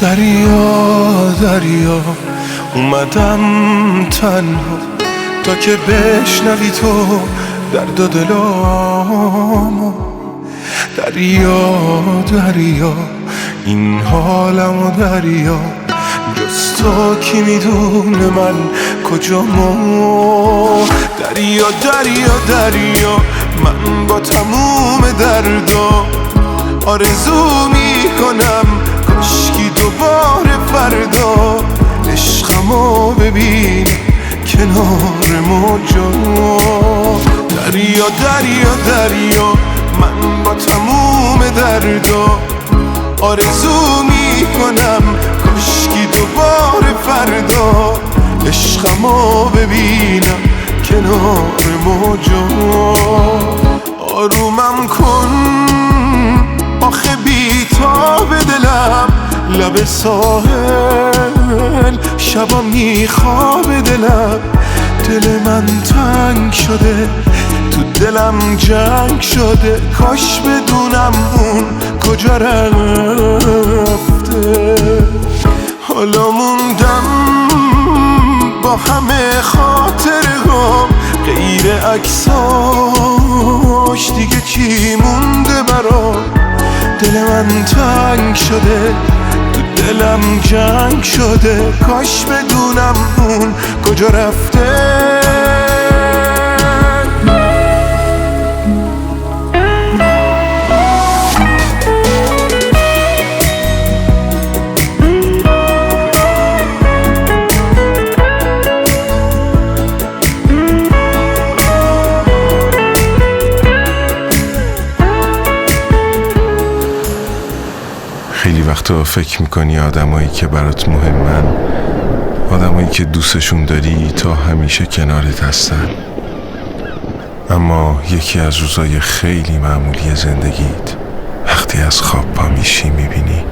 دریا دریا اومدم تنها تا که بشنوی تو درد و دلامو. دریا دریا این حالمو دریا، جز تو کی میدونه من کجامو. دریا دریا دریا من با تموم دردا آرزو میکنم کاشکی دوباره فردا عشقمو ببین کنار موجا. دریا دریا دریا من با تموم دردا آرزو میکنم کاشکی دوباره فردا عشقمو ببینم کنار موجا. آرومم کن آخه بی‌تاب دلم لب ساحل شبا میخواب دلم. دل من تنگ شده تو دلم جنگ شده، کاش بدونم اون کجا رفته. حالا موندم با همه خاطرهام غیر عکساش دیگه چی مونده برام. دل من تنگ شده تو دلم جنگ شده، کاش بدونم اون کجا رفته. خیلی وقتا فکر میکنی آدمایی که برات مهمن، آدمایی که دوستشون داری تا همیشه کنارت هستن، اما یکی از روزای خیلی معمولی زندگیت وقتی از خواب پا میشی میبینی.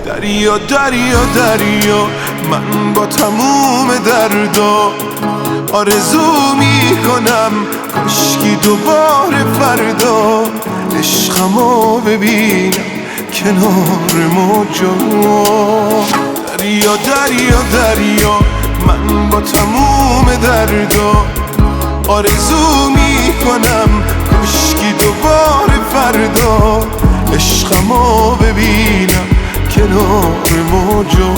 دریا دریا دریا من با تموم دردا آرزو میکنم کاشکی دوباره فردا عشقمو ببینم کنار موجا. دریا دریا دریا من با تموم دردا آرزو میکنم کاشکی دوباره فردا عشقمو ببینم کنار موجا.